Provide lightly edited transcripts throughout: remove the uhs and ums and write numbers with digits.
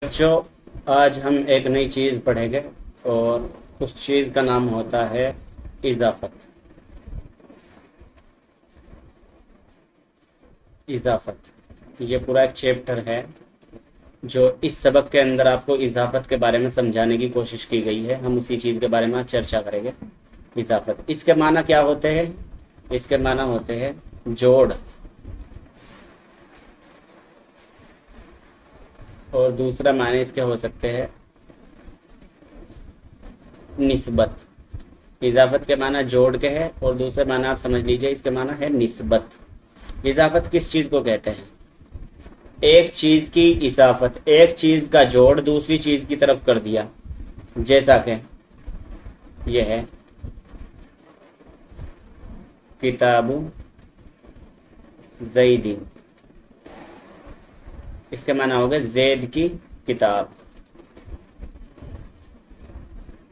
बच्चों, आज हम एक नई चीज़ पढ़ेंगे और उस चीज़ का नाम होता है इजाफत। इजाफत ये पूरा एक चैप्टर है जो इस सबक के अंदर आपको इजाफत के बारे में समझाने की कोशिश की गई है। हम उसी चीज़ के बारे में आज चर्चा करेंगे। इजाफत, इसके माना क्या होते हैं? इसके माना होते हैं जोड़, और दूसरा माने इसके हो सकते हैं निस्बत। इजाफत के माना जोड़ के है और दूसरे माना आप समझ लीजिए इसके माना है निस्बत। इजाफत किस चीज़ को कहते हैं? एक चीज़ की इजाफत, एक चीज़ का जोड़ दूसरी चीज़ की तरफ कर दिया। जैसा कि यह है किताबु ज़ैदिन, इसके माना हो गया जैद की किताब।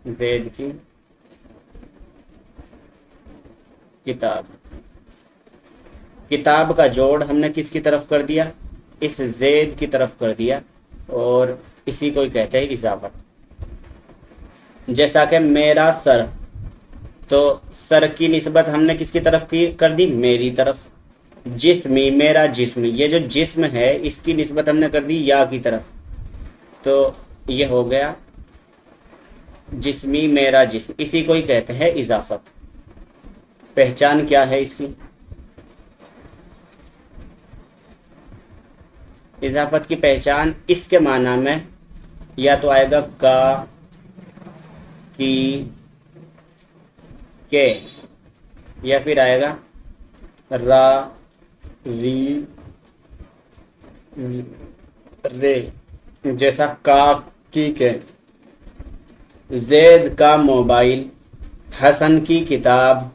जैद की किताब, किताब का जोड़ हमने किसकी तरफ कर दिया? इस जैद की तरफ कर दिया, और इसी को ही कहते हैं इजाफत। जैसा कि मेरा सर, तो सर की निस्बत हमने किसकी तरफ की कर दी? मेरी तरफ। जिस्मी, मेरा जिस्म, ये जो जिस्म है इसकी निस्बत हमने कर दी या की तरफ, तो ये हो गया जिस्मी मेरा जिस्म। इसी को ही कहते हैं इजाफत। पहचान क्या है इसकी? इजाफत की पहचान इसके माना में या तो आएगा का, की, के, या फिर आएगा रा, री, रे। जैसा का, की के, जैद का मोबाइल, हसन की किताब,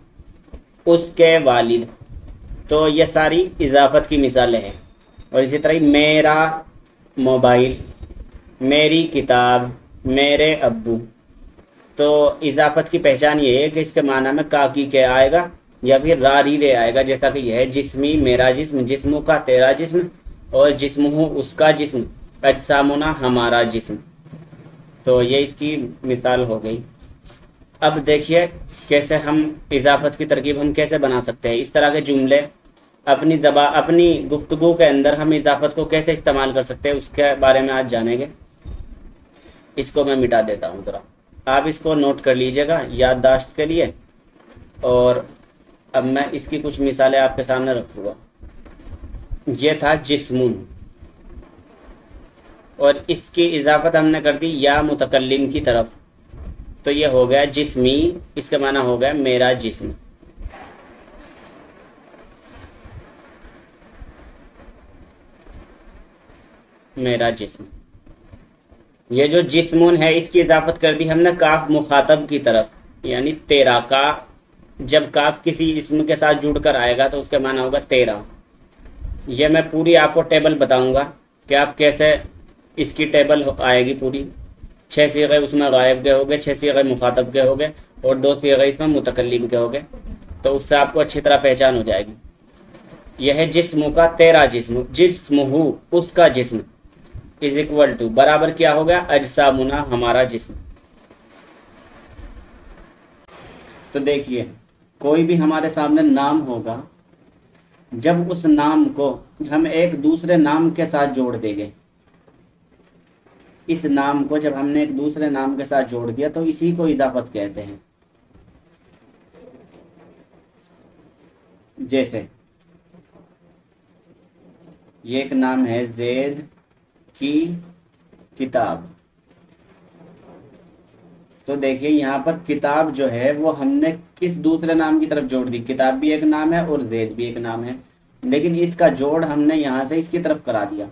उसके वालिद। तो ये सारी इजाफत की मिसालें हैं। और इसी तरह मेरा मोबाइल, मेरी किताब, मेरे अब्बू। तो इजाफत की पहचान ये है कि इसके माना में का, की के आएगा या फिर रा, री, रे आएगा। जैसा कि यह है जिस्मी मेरा जिस्म, जिस्मों का तेरा जिस्म, और जिस्म उसका जिस्म, अजसामुना हमारा जिस्म। तो ये इसकी मिसाल हो गई। अब देखिए कैसे हम इजाफत की तरकीब हम कैसे बना सकते हैं। इस तरह के जुमले अपनी गुफ्तगू के अंदर हम इजाफत को कैसे इस्तेमाल कर सकते हैं उसके बारे में आज जानेंगे। इसको मैं मिटा देता हूँ ज़रा, आप इसको नोट कर लीजिएगा याददाश्त के लिए। और अब मैं इसकी कुछ मिसालें आपके सामने रखूँगा। ये था जिस्मुन, और इसकी इजाफत हमने कर दी या मुतकल्लिम की तरफ, तो ये हो गया जिस्मी। इसका माना हो गया मेरा जिस्म। मेरा जिस्म, ये जो जिस्मुन है इसकी इजाफत कर दी हमने काफ मुखातब की तरफ, यानी तेरा। का जब काफ किसी इसम के साथ जुड़कर आएगा तो उसका माना होगा तेरा। ये मैं पूरी आपको टेबल बताऊंगा कि आप कैसे इसकी टेबल आएगी पूरी। 6 सीगे उसमें गायब के हो गए, 6 सीगे मुखातब के हो गए, और 2 सीगे इसमें मुतकल्लिम के हो गए। तो उससे आपको अच्छी तरह पहचान हो जाएगी। यह है जिस्म का तेरा जिस्म, जिस्महू उसका जिस्म, इज इक्वल टू बराबर क्या हो गया? अजसामुना हमारा जिस्म। तो देखिए कोई भी हमारे सामने नाम होगा, जब उस नाम को हम एक दूसरे नाम के साथ जोड़ देंगे, इस नाम को जब हमने एक दूसरे नाम के साथ जोड़ दिया तो इसी को इजाफत कहते हैं। जैसे ये एक नाम है जैद की किताब, तो देखिए यहाँ पर किताब जो है वो हमने किस दूसरे नाम की तरफ जोड़ दी? किताब भी एक नाम है और जैद भी एक नाम है, लेकिन इसका जोड़ हमने यहाँ से इसकी तरफ करा दिया।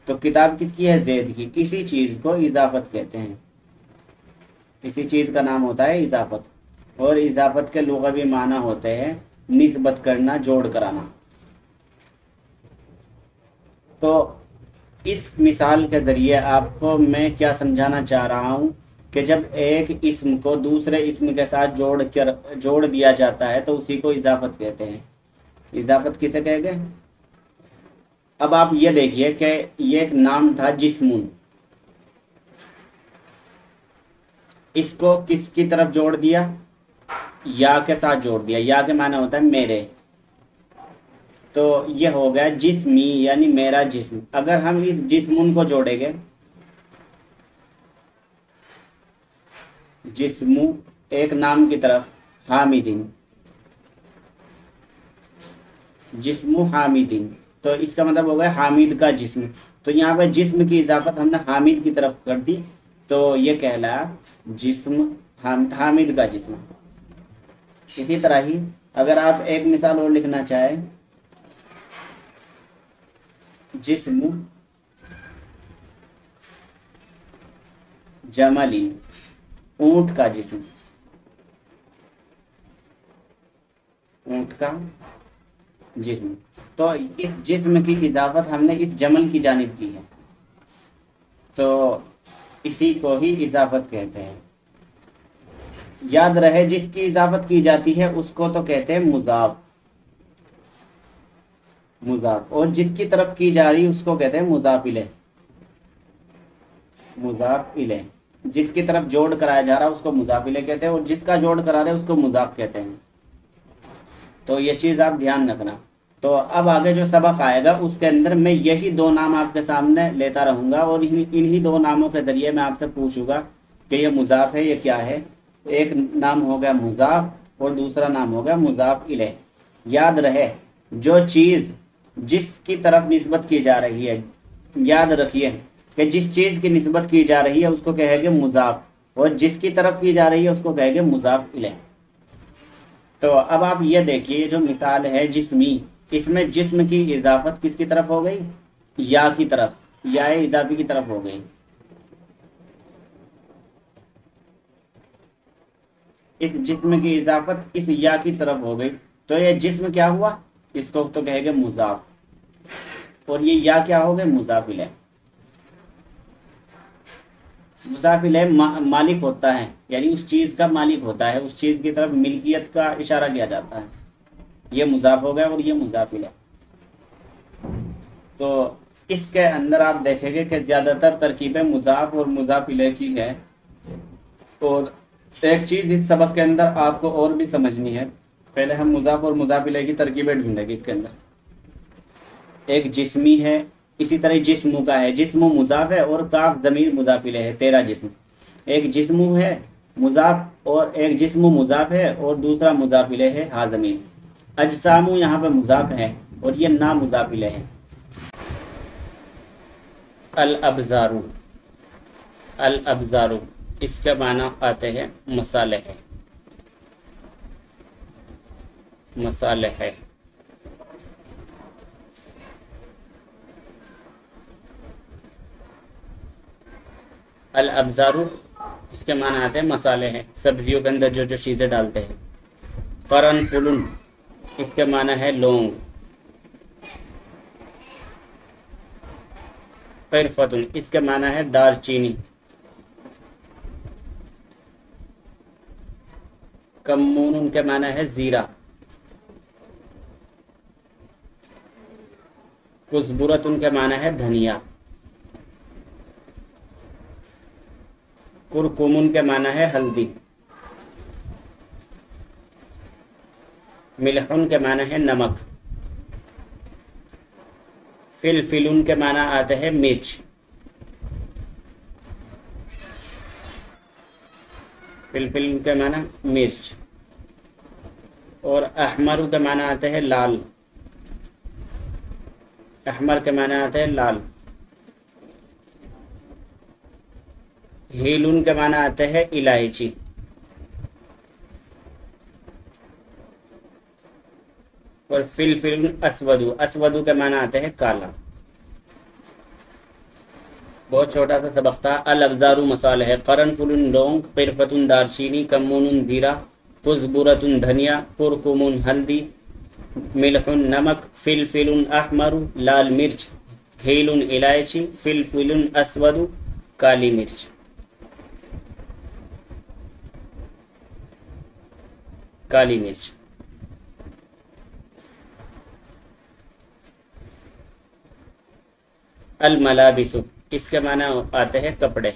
तो किताब किसकी है? जैद की। इसी चीज़ को इजाफत कहते हैं। इसी चीज़ का नाम होता है इजाफत। और इजाफत के लुग़वी माना होते हैं निस्बत करना, जोड़ कराना। तो इस मिसाल के ज़रिए आपको मैं क्या समझाना चाह रहा हूँ कि जब एक इसम को दूसरे इसम के साथ जोड़ दिया जाता है तो उसी को इजाफत कहते हैं। इजाफत किसे कहेंगे? अब आप ये देखिए कि ये एक नाम था जिस्मुन, इसको किसकी तरफ जोड़ दिया, या के साथ जोड़ दिया। या के माना होता है मेरे, तो ये हो गया जिस्मी यानी मेरा जिस्म। अगर हम इस जिस्मुन को जोड़ेंगे, जिस्मु एक नाम की तरफ, हामिदिन, जिस्मु हामिदिन, तो इसका मतलब हो गया हामिद का जिस्म। तो यहाँ पे जिस्म की इजाफत हमने हामिद की तरफ कर दी, तो ये कहलाया जिस्म, हामिद का जिस्म। इसी तरह ही अगर आप एक मिसाल और लिखना चाहें, जिस्म जमलिन, ऊंट का जिस्म, ऊंट का जिस्म। तो इस जिस्म की इजाफत हमने इस जमल की जानिब की है, तो इसी को ही इजाफत कहते हैं। याद रहे जिसकी इजाफत की जाती है उसको तो कहते हैं मुजाफ, मुजाफ, और जिसकी तरफ की जा रही उसको कहते हैं मुजाफ इलैह, मुजाफ इलैह। जिसकी तरफ जोड़ कराया जा रहा है उसको मुजाफ इलैह कहते हैं, और जिसका जोड़ करा रहे उसको मुजाफ कहते हैं। तो ये चीज़ आप ध्यान रखना। तो अब आगे जो सबक आएगा उसके अंदर मैं यही दो नाम आपके सामने लेता रहूँगा, और इन्हीं दो नामों के ज़रिए मैं आपसे पूछूंगा कि ये मुजाफ है, ये क्या है। एक नाम हो गया मुजाफ और दूसरा नाम हो गया मुजाफ इलैह। याद रहे जो चीज़ जिसकी तरफ निस्बत की जा रही है, याद रखिए कि जिस चीज़ की निस्बत की जा रही है उसको कहेंगे मुजाफ, और जिसकी तरफ की जा रही है उसको कहेंगे मुजाफ इलैह। तो अब आप ये देखिए, ये जो मिसाल है जिस्मी, इसमें जिस्म की इजाफत किसकी तरफ हो गई, या की तरफ, या इजाफी की तरफ हो गई। इस जिस्म की इजाफत इस या की तरफ हो गई, तो ये जिस्म क्या हुआ, इसको तो कहेंगे मुजाफ, और ये या क्या हो गए, मुजाफ इलैह। मुजाफ इलैह मालिक होता है, यानी उस चीज़ का मालिक होता है, उस चीज़ की तरफ मिल्कियत का इशारा किया जाता है। ये मुजाफ हो गया और ये मुजाफ इलैह। तो इसके अंदर आप देखेंगे कि ज़्यादातर तरकीबें मुजाफ और मुजाफ इलैह की है। और एक चीज़ इस सबक के अंदर आपको और भी समझनी है, पहले हम मुजाफ और मुजाफ इलैह की तरकीबें ढूंढेंगे। इसके अंदर एक जिस्मी है, इसी तरह जिस्मु का है, जिस्मु मुजाफ है और काफ ज़मीर मुजाफ इलैह है, तेरा जिस्म। एक जिस्मु है मुजाफ, और एक जिस्मु मुजाफ है और दूसरा मुजाफ इलैह है हा ज़मीर। अजसामु यहाँ पे मुजाफ है और ये ना मुजाफ इलैह है। अल अबजारू, अल अबजारू इसके माना आते हैं मसाले है, मसाले है। अल अबजारू इसके माना आते हैं मसाले हैं, सब्जियों के अंदर जो जो चीज़ें डालते हैं। करन फुलुन इसके माना है लौंग। कैरफतुन इसके माना है दालचीनी। कम्मून उनके माना है ज़ीरा। कुज़बुरत उनके माना है धनिया। कुरकुमुन के माना है हल्दी। मिल्हुन के माना है नमक। फिलफिलुन के माना आते हैं मिर्च। फिलफिल के माना मिर्च। और अहमर के माना आते हैं लाल। अहमर के माना आते हैं लाल। हीलुन के माना आते हैं इलायची। और फिलफिलुन अस्वदु, अस्वदु के माना आते हैं काला। बहुत छोटा सा सबक था। अल अबजारू मसाले है, करनफुलुन लौंग, किरफतुन दालचीनी, कम्मुन ज़ीरा, कुज़बुरतुन धनिया, कुरकुमुन हल्दी, मिल्हुन नमक, फिलफिलुन अहमरु लाल मिर्च, हीलुन इलायची, फिलफिलुन अस्वदु काली मिर्च। काली मिर्च। अल मलाबिसु इसके माना आते हैं कपड़े।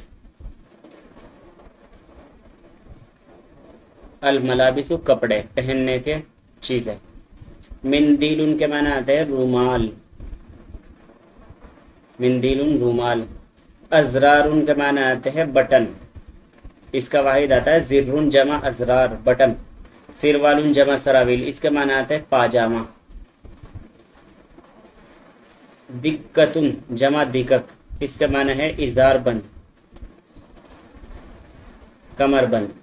अल मलाबिसु कपड़े पहनने के चीज़ें। मिंदील उनके माना आते हैं रूमाल, मिंदील रूमाल। अजरार उनके माना आते हैं बटन, इसका वाहिद आता है जिर्रुन जमा अजरार बटन। सिरवालुन जमा सराविल, इसके माना आते हैं पाजामा। दिक्कतुन जमा दिक्कत, इसका माना है इजार बंद, कमर बंद।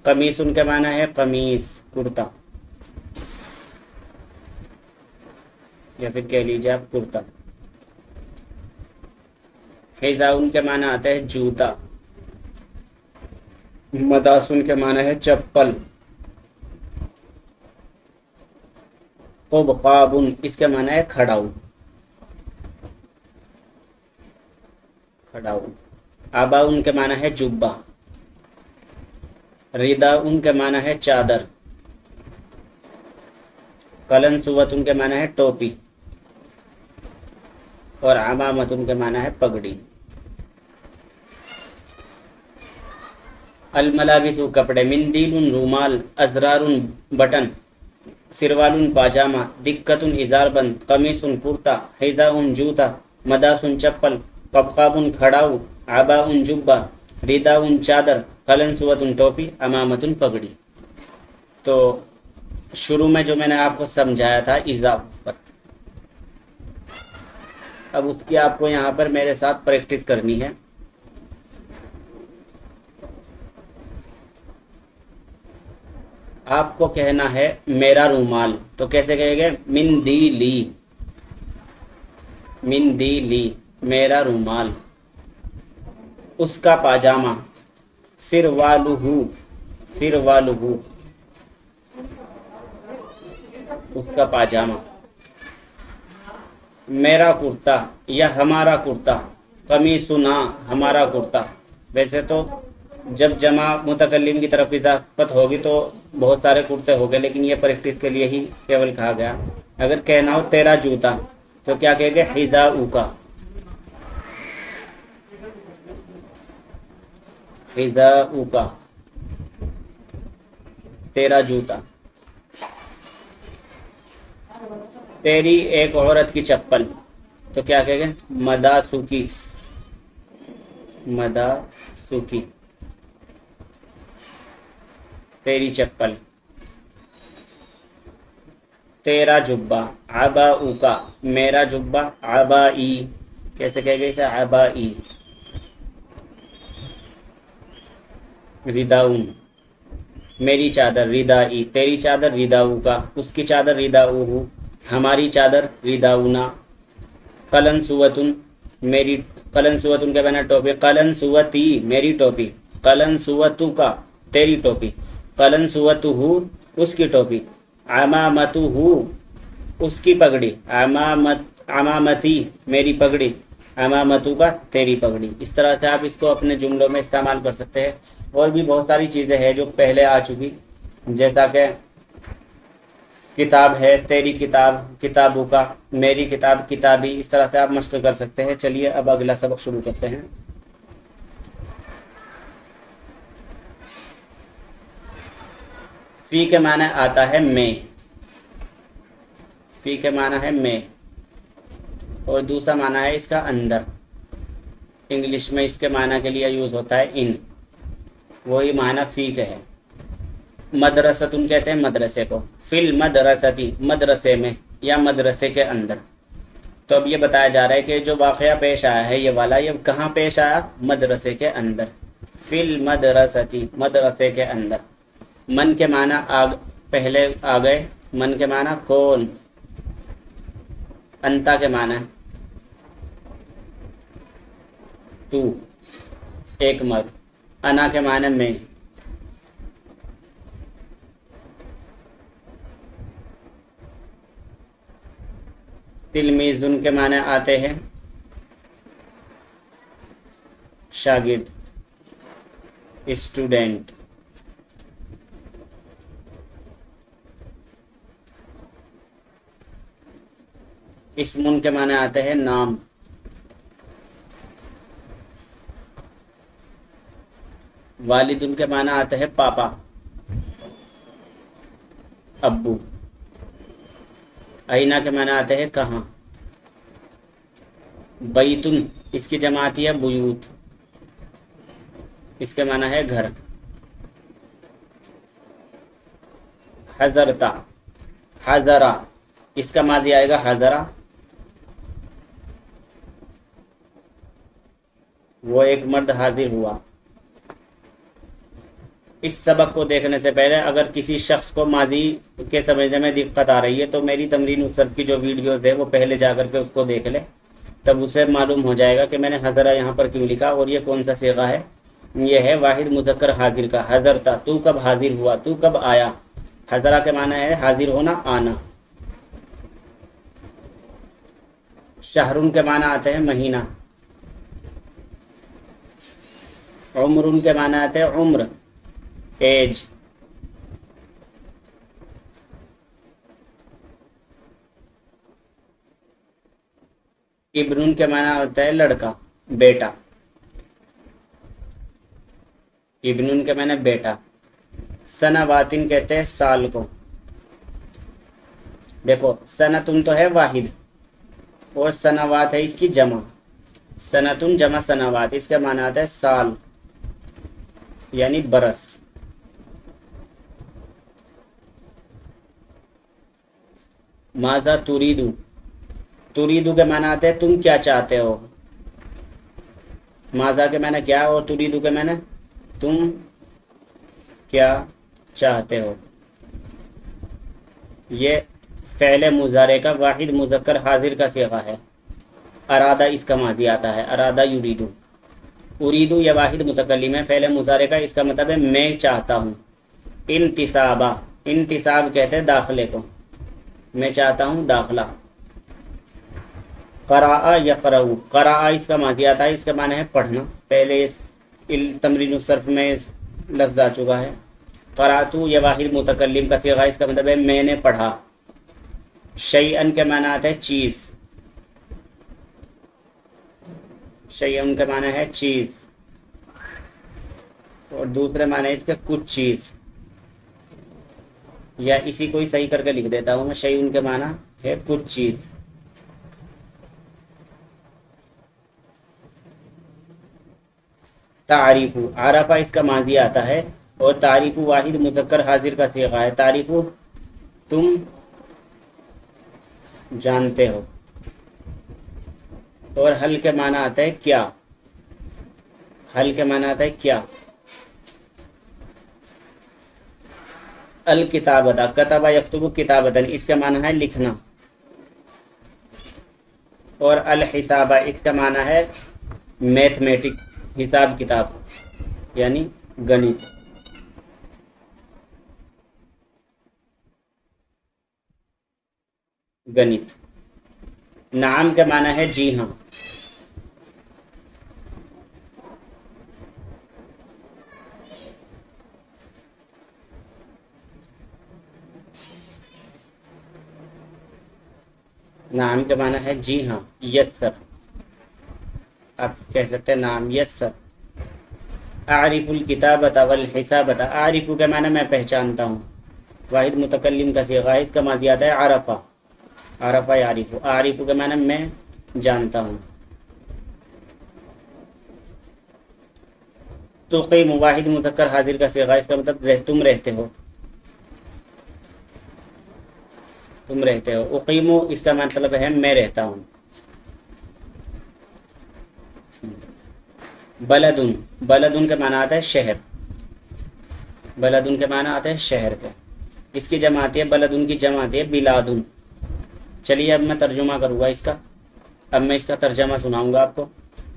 कमीस उनके माना है कमीस कुर्ता, या फिर कह लीजिए आप कुर्ता। हिजा उनके माना आता है जूता। मदासुन के माना है चप्पल। क़ुबक़ाबुन, इसके माना है खड़ाऊ, खड़ाऊ। आबा उनके माना है जुब्बा। रिदा उनके माना है चादर। कलन सुवत उनके माना है टोपी, और अमामत उनके माना है पगड़ी। अल मलाबिसु कपड़े, मिंदीलुन रूमाल, अजरारुन बटन, सिरवालुन पाजामा, दिक्कतुन इजार बंद, कमीसुन कुर्ता, हिजाउन जूता, मदासुन चप्पल, कबकाबुन खड़ाऊ, आबाउन जुब्बा, रिदाउन चादर, कलन सुवतुन टोपी, अमामतुन पगड़ी। तो शुरू में जो मैंने आपको समझाया था इजाफत, अब उसकी आपको यहाँ पर मेरे साथ प्रैक्टिस करनी है। आपको कहना है मेरा रूमाल, तो कैसे कहेंगे? मिंदीली, मिंदीली मेरा रूमाल। उसका पाजामा, सिरवालुहु, सिरवालुहु उसका पाजामा। मेरा कुर्ता या हमारा कुर्ता, कमीसुना हमारा कुर्ता। वैसे तो जब जमा मुतकल्लिम की तरफ इजाफत होगी तो बहुत सारे कुर्ते हो गए, लेकिन ये प्रैक्टिस के लिए ही केवल कहा गया। अगर कहना हो तेरा जूता, तो क्या कहेंगे? हिजाऊ का, हिजाऊ का तेरा जूता। तेरी एक औरत की चप्पल, तो क्या कहेंगे? मदासुकी, मदासुकी तेरी चप्पल। तेरा जुब्बा, आबाऊ का मेरा जुब्बा, आबाई कैसे कहेंगे इसे? आबाई। रिदाउन मेरी चादर, रिदाई तेरी चादर, रिदाऊ का उसकी चादर, रिदाऊ हमारी चादर, रिदाउना। कलन सुवतुन मेरी, कलन सुवतुन के बना टोपी, कलन सुवती मेरी टोपी, कलन सुवतु का तेरी टोपी, कलन सुवतुहु उसकी टोपी, अमामतुहु उसकी पगड़ी, अमामती मेरी पगड़ी, अमामतु का तेरी पगड़ी। इस तरह से आप इसको अपने जुमलों में इस्तेमाल कर सकते हैं। और भी बहुत सारी चीज़ें हैं जो पहले आ चुकी, जैसा कि किताब है, तेरी किताब, किताबों का, मेरी किताब, किताबी। इस तरह से आप मश्क कर सकते हैं। चलिए अब अगला सबक शुरू करते हैं। फी के माना आता है मैं, फी के माना है मैं, और दूसरा माना है इसका अंदर। इंग्लिश में इसके माना के लिए यूज़ होता है इन, वही माना फ़ी का है। मदरसतुन कहते हैं मदरसे को, फिल मदरसती मदरसे में या मदरसे के अंदर। तो अब ये बताया जा रहा है कि जो वाक़या पेश आया है ये वाला, ये कहाँ पेश आया? मदरसे के अंदर। फिल मदरसती मदरसे के अंदर। मन के माना पहले आ गए। मन के माना कौन? अंता के माना तू, एक मर्द। अना के माने में। तिलमीजुन के माने आते हैं शागिर्द, स्टूडेंट। इस्मुन के माने आते हैं नाम। वालिदुन के माना आते हैं पापा। अब्बू। अइना के माना आते हैं कहाँ। बैतुन इसकी जमा आती है बुयूत, इसके माना है घर। हजरता, हजरा इसका माजी आएगा हजरा, वो एक मर्द हाजिर हुआ। इस सबक को देखने से पहले अगर किसी शख्स को माजी के समझने में दिक्कत आ रही है तो मेरी तमरीन उसरफ की जो वीडियोस है वो पहले जा कर के उसको देख ले, तब उसे मालूम हो जाएगा कि मैंने हज़रा यहाँ पर क्यों लिखा और ये कौन सा सीगा है। ये है वाहिद मुज़क्कर हाजिर का। हज़रता तू कब हाजिर हुआ, तू कब आया। हज़रा के माना है हाजिर होना, आना। शहरुन के माना आते हैं महीना। उम्रुन के माना आते हैं उम्र, एज। इब्नुन के माना होता है लड़का, बेटा। इब्नुन के माना बेटा। सनावातिन कहते हैं साल को। देखो सनतुन तो है वाहिद और सनावात है इसकी जमा। सनतुन जमा सनावात, इसका माना आता है साल यानी बरस। माजा तुरीदू, तुरीदू के माना आते हैं तुम क्या चाहते हो। माजा के माना क्या और तुरीदू के माना तुम क्या चाहते हो। ये फ़ेल मुज़ारे का वाहिद मुज़क्कर हाजिर का सीगा है। अरादा इसका माजी आता है, अरादा युरीदू। उरीदू या वाहिद मुतकल्लिम है, फ़ेल मुज़ारे का, इसका मतलब है मैं चाहता हूँ। इंतिसाबा, इंतिसाब कहते हैं दाखिले को, मैं चाहता हूँ दाखिला। क़राअ यक़रअु, क़राअ इसका माजी आता है, इसका माना है पढ़ना। पहले इस तमरीन सर्फ में लफ्ज़ आ चुका है। क़राअतु या वाहिद मुतकल्लिम का सीगा, इसका मतलब है मैंने पढ़ा। शैअन के माना आता है चीज़, शैअन के माना है चीज़ और दूसरे माना है इसके कुछ चीज़, या इसी को ही सही करके लिख देता हूँ मैं। शैअन के माना है कुछ चीज़। तारीफ़ु, आरफ़ा इसका माजी आता है और तारीफ़ु वाहिद मुज़क्कर हाजिर का सीगा है। तारीफ़ु तुम जानते हो। और हल के माना आता है क्या, हल के माना आता है क्या। अल किताबता, कतबा यक्तुबु किताबतन, इसका माना है लिखना। और अल हिसाबा इसका माना है मैथमेटिक्स, हिसाब किताब यानी गणित। गणित। नाम का माना है जी हाँ। नाम का माना है जी हाँ, यस सर। आप कह सकते हैं नाम, यस सर। आरिफुल किताबता वल हिसाबता, आरिफु के माना मैं पहचानता हूँ। वाहिद मुतकल्लिम का सीगा है, इसका माजी आता है आरफा, आरफा यारिफु। आरिफु के माना मैं जानता हूँ। तो कई मुवाहिद मुज़क्कर हाजिर का सीगा, इसका मतलब तुम रहते हो, तुम रहते हो। उकीमु इसका मतलब है मैं रहता हूँ। बलदुन, बलदुन के माना आता है शहर, बलदुन के माना आता है शहर के। इसकी जमा आती है, बलदुन की जमा आती है बिलादुन। चलिए अब मैं तर्जुमा करूँगा इसका। अब मैं इसका तर्जमा सुनाऊँगा आपको,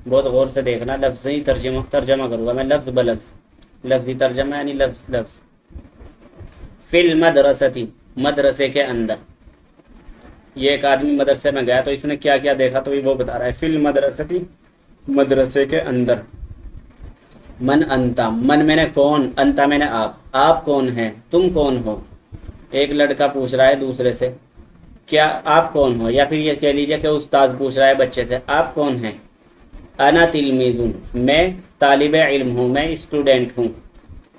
बहुत गौर से देखना। लफ्ज़ ही तर्जमा करूँगा मैं, लफ्ज़ ब लफ्ज़, लफ्ज़ी तर्जमा यानी लफ्ज़ लफ्ज़। फिल मदरसती, मदरसे के अंदर। ये एक आदमी मदरसे में गया तो इसने क्या क्या देखा तो वो बता रहा है। फिल मदरसती, मदरसे के अंदर। मन अंता, मन मैंने कौन, अंता मैंने आप कौन हैं, तुम कौन हो। एक लड़का पूछ रहा है दूसरे से क्या आप कौन हो, या फिर ये कह लीजिए कि उस्ताद पूछ रहा है बच्चे से आप कौन हैं। अना तिलमीज़ुन, मैं तालिब इल्म हूँ, मैं स्टूडेंट हूँ।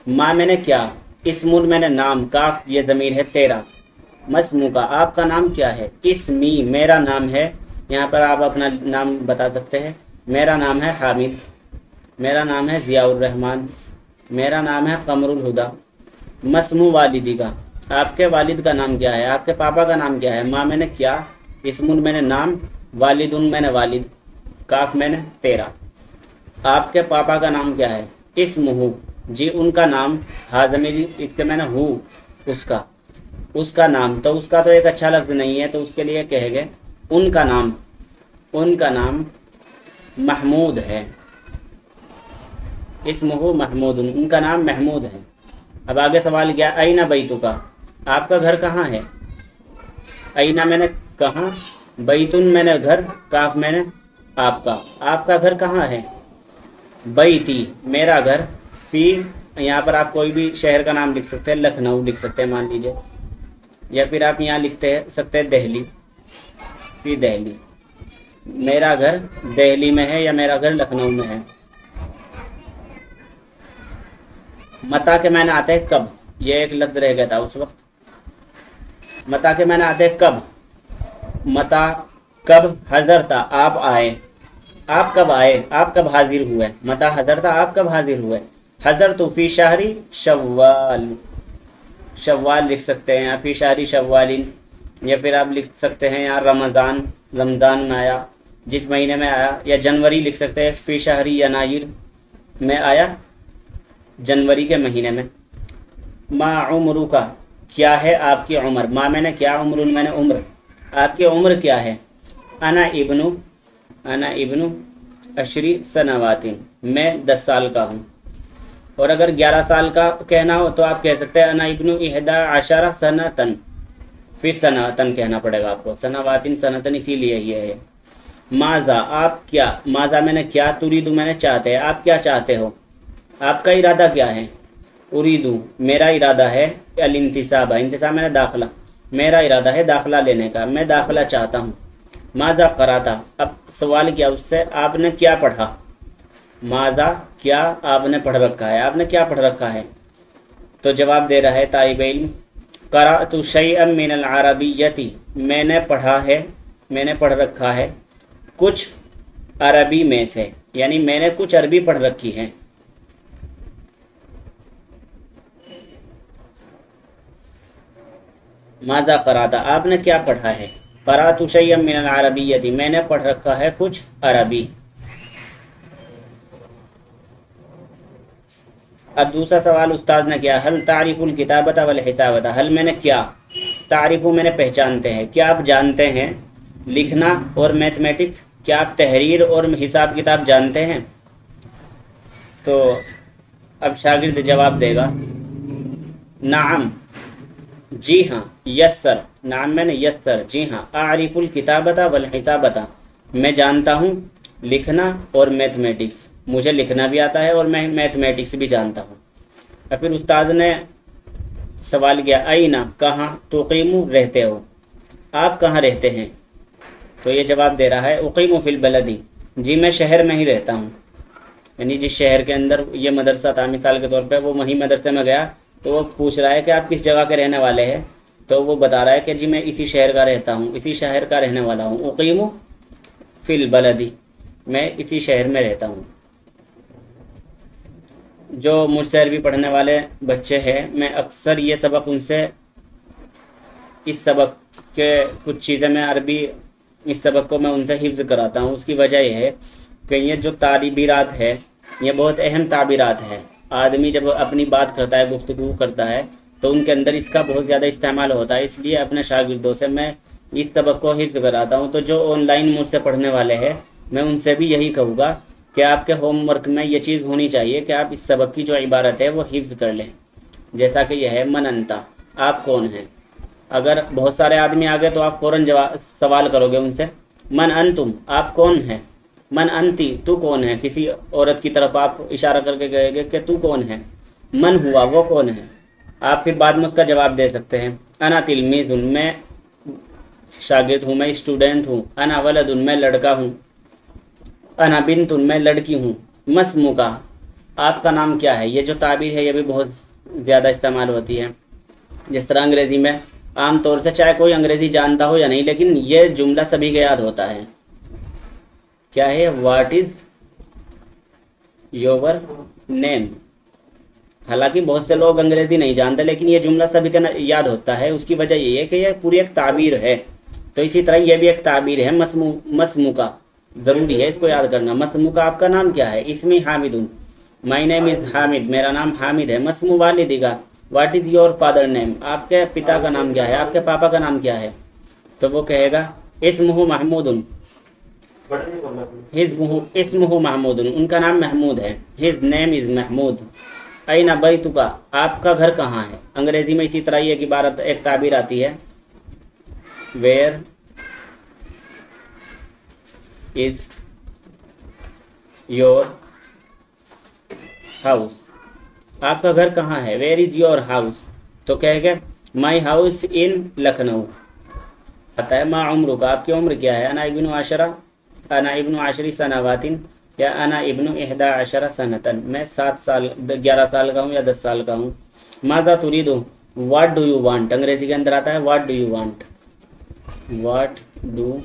माँ मैंने क्या, इस्मुन मैंने नाम, काफ ये ज़मीर है तेरा। मस्मू का आपका नाम क्या है। इस्मी मेरा नाम है, यहाँ पर आप अपना नाम बता सकते हैं। मेरा नाम है हामिद, मेरा नाम है ज़ियाउर रहमान, मेरा नाम है कमरुल हुदा। मस्मू वालिदी का आपके वालिद का नाम क्या है, आपके पापा का नाम क्या है। माँ मैंने क्या, इस्मुन मैंने नाम, वालिदुन मैंने वालिद, काफ मैंने तेरा। आपके पापा का नाम क्या है। इस्मुहु जी उनका नाम, हाजमेरी इसके मैंने हु उसका, उसका नाम। तो उसका तो एक अच्छा लफ्ज़ नहीं है, तो उसके लिए कहेंगे उनका नाम, उनका नाम महमूद है। इस्मुहु महमूद, उनका नाम महमूद है। अब आगे सवाल क्या, अईना बैतुका आपका घर कहाँ है। अईना मैंने कहाँ, बैतुन मैंने घर, काफ मैंने आपका, आपका घर कहाँ है। बैती मेरा घर, फ़ी यहाँ पर आप कोई भी शहर का नाम लिख सकते हैं, लखनऊ लिख सकते हैं मान लीजिए, या फिर आप यहाँ लिखते सकते हैं दिल्ली, फ़ी दिल्ली। मेरा घर दिल्ली में है या मेरा घर लखनऊ में है। मता के मैंने आते हैं कब, ये एक लफ्ज़ रह गया था उस वक्त। मता के मैंने आते हैं कब, मता कब, हज़रता आप आए, आप कब आए, आप कब हाजिर हुए। मता हज़रता आप कब हाजिर हुए। हज़र तो फ़ी शहरी शव्वाल, शव्वाल लिख सकते हैं, या फ़ी शहरी शव्वालिन, या फिर आप लिख सकते हैं यहाँ रमज़ान, रमज़ान में आया, जिस महीने में आया। या जनवरी लिख सकते हैं, फ़ी शहरी यनाइर में आया, जनवरी के महीने में। मा उम्र का क्या है आपकी उम्र, माँ मैंने क्या, उम्र मैंने उम्र, आपकी उम्र क्या है। अना इब्नु, अना इब्नु अशरी सनवातिन मैं 10 साल का हूँ। और अगर 11 साल का कहना हो तो आप कह सकते हैं अना इब्नु इहदा आशरा सनतन, फिर सनातन कहना पड़ेगा आपको, सनावातिन सनतन इसीलिए ये है। माज़ा आप क्या, माज़ा मैंने क्या, तुरीदु मैंने चाहते हैं, आप क्या चाहते हो, आपका इरादा क्या है। उरीदु मेरा इरादा है, अल इंतिसाबा इंतिसाब मैंने दाखिला, मेरा इरादा है दाखिला लेने का, मैं दाखिला चाहता हूँ। माज़ा कराता अब सवाल किया उससे, आपने क्या पढ़ा। माज़ा क्या आपने पढ़ रखा है, आपने क्या पढ़ रखा है। तो जवाब दे रहा है तालिब इल्म, क़राअतु शैअन मिनल अरबिय्यति मैंने पढ़ा है, मैंने पढ़ रखा है कुछ अरबी में से, यानी मैंने कुछ अरबी पढ़ रखी है। माज़ा क़राअता आपने क्या पढ़ा है। क़राअतु शैअन मिनल अरबिय्यति मैंने पढ़ रखा है कुछ अरबी। अब दूसरा सवाल उस्ताद ने किया, हल तारिफुल किताबता वल हिसाबता, हल मैंने क्या, तारिफु मैंने पहचानते हैं, क्या आप जानते हैं लिखना और मैथमेटिक्स, क्या आप तहरीर और हिसाब किताब जानते हैं। तो अब शागिर्द जवाब देगा, नाम जी हाँ, यस सर, नाम मैंने यस सर, जी हाँ, आरिफुल किताबता वल हिसाबता मैं जानता हूँ लिखना और मैथमेटिक्स, मुझे लिखना भी आता है और मैं मैथमेटिक्स भी जानता हूँ। और फिर उस्ताद ने सवाल किया, आईना कहाँ, तुकीमु रहते हो, आप कहाँ रहते हैं। तो ये जवाब दे रहा है, उकीमु फिल बलदी जी मैं शहर में ही रहता हूँ, यानी जिस शहर के अंदर ये मदरसा था मिसाल के तौर पे, वो वहीं मदरसे में गया तो वो पूछ रहा है कि आप किस जगह के रहने वाले हैं, तो वो बता रहा है कि जी मैं इसी शहर का रहता हूँ, इसी शहर का रहने वाला हूँ। उकीमु फिल बलदी मैं इसी शहर में रहता हूँ। जो मुझसे अरबी पढ़ने वाले बच्चे हैं, मैं अक्सर ये सबक उनसे, इस सबक के कुछ चीज़ें मैं अरबी, इस सबक को मैं उनसे हिफ्ज़ कराता हूँ। उसकी वजह यह है कि ये जो तारीबीरात है ये बहुत अहम ताबीरात है। आदमी जब अपनी बात करता है, गुफ्तगू करता है, तो उनके अंदर इसका बहुत ज़्यादा इस्तेमाल होता है। इसलिए अपने शागिर्दों से मैं इस सबक को हिफ्ज़ कराता हूँ। तो जो ऑनलाइन मुझसे पढ़ने वाले हैं, मैं उनसे भी यही कहूँगा कि आपके होमवर्क में ये चीज़ होनी चाहिए कि आप इस सबक की जो इबारत है वो हिफ्ज़ कर लें। जैसा कि यह है, मन अंता आप कौन हैं। अगर बहुत सारे आदमी आ गए तो आप फ़ौरन जवाब सवाल करोगे उनसे, मन अंतुम आप कौन हैं, मन अंती तू कौन है, किसी औरत की तरफ आप इशारा करके कहेंगे कि तू कौन है। मन हुआ वो कौन है। आप फिर बाद में उसका जवाब दे सकते हैं, अना तिलमीज़ुन मैं शागिर्द हूँ, मैं स्टूडेंट हूँ। अना वलदुन मैं लड़का हूँ। अना बिन्तुन मैं लड़की हूँ। मस्मुका आपका नाम क्या है। ये जो ताबीर है ये भी बहुत ज़्यादा इस्तेमाल होती है। जिस तरह अंग्रेज़ी में आम तौर से, चाहे कोई अंग्रेज़ी जानता हो या नहीं, लेकिन ये जुमला सभी के याद होता है। क्या है? What is your name. हालांकि बहुत से लोग अंग्रेज़ी नहीं जानते, लेकिन ये जुमला सभी का याद होता है। उसकी वजह ये है कि यह पूरी एक ताबीर है। तो इसी तरह यह भी एक ताबीर है। मस्मू का ज़रूरी है इसको याद करना। मस्मू का आपका नाम क्या है? इसमें हामिदुन, माई नेम इज़ हामिद, मेरा नाम हामिद है। मस्मू वालिदी का, what is your father name, आपके पिता का नाम क्या है, आपके पापा का नाम क्या है? तो वो कहेगा इस्मुहु महमूदुन, इस्मुहु महमूदुन, उनका नाम महमूद है। His name is Mahmood. अयना बैतुका, आपका घर कहाँ है? अंग्रेज़ी में इसी तरह ही एक इबारत, एक ताबीर आती है, वेयर इज़ योर हाउस, आपका घर कहाँ है? Where is your house. तो कहेंगे माई हाउस इन लखनऊ। आता है मा उम्र का, आपकी उम्र क्या है? अना इब्नु आशरा, अना इब्नु आशरी सनावातिन, या अना इब्नु इहदा आशरा सनतन, मैं 7 साल 11 साल का हूँ या 10 साल का हूँ। माज़ा तुरीदु, वाट डू यू वांट, अंग्रेज़ी के अंदर आता है what do you want, what do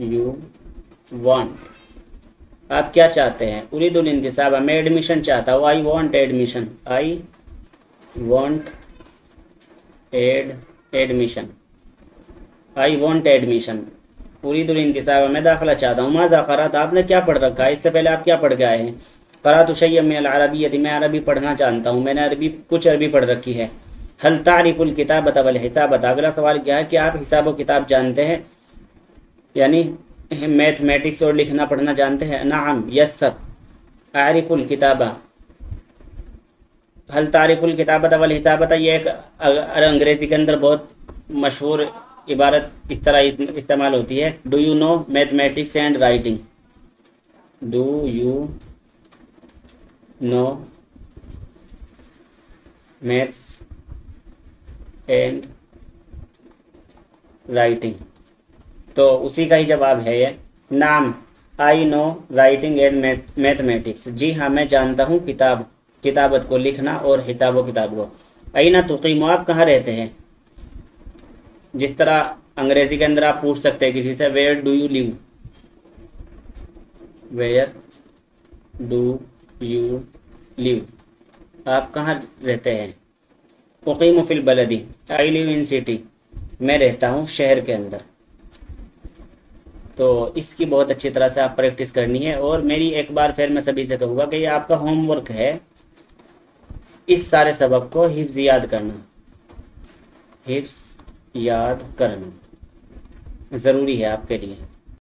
you want, आप क्या चाहते हैं? उरीदुल इंतिसाबा, मैं एडमिशन चाहता हूँ। I want admission, I want admission, I want admission. उरीदुल इंतिसाबा, मैं दाखिला चाहता हूँ। माज़ा क़रात, आपने क्या पढ़ रखा है? इससे पहले आप क्या पढ़ के आए हैं? क़रातु शय्यन मिनल अरबिय्यति, मैं अरबी पढ़ना जानता हूँ, मैंने कुछ अरबी पढ़ रखी है। हल तारिफुल किताबत वल हिसाबत, अगला सवाल क्या है कि आप हिसाब व किताब जानते हैं, यानी मैथमेटिक्स और लिखना पढ़ना जानते हैं? नाम, यस सर। आरिफुल किताबा, हल तारिफुल किताबत वल हिसाबत, ये एक अंग्रेज़ी के अंदर बहुत मशहूर इबारत इस तरह इस्तेमाल होती है, do you know mathematics and writing, do you know maths and writing. तो उसी का ही जवाब है ये, नाम, I know writing and mathematics, जी हाँ मैं जानता हूँ किताबत को, लिखना और हिसाब किताब को। अयना तुकीमु, आप कहाँ रहते हैं? जिस तरह अंग्रेज़ी के अंदर आप पूछ सकते हैं किसी से, where do you live, where do you live, आप कहाँ रहते हैं? उकीमु फिल बलदी, आई लिव इन सिटी, मैं रहता हूँ शहर के अंदर। तो इसकी बहुत अच्छी तरह से आप प्रैक्टिस करनी है। और मेरी एक बार फिर मैं सभी से कहूँगा कि ये आपका होमवर्क है, इस सारे सबक को हिफ्ज़ याद करना, हिफ्ज़ याद करना ज़रूरी है आपके लिए।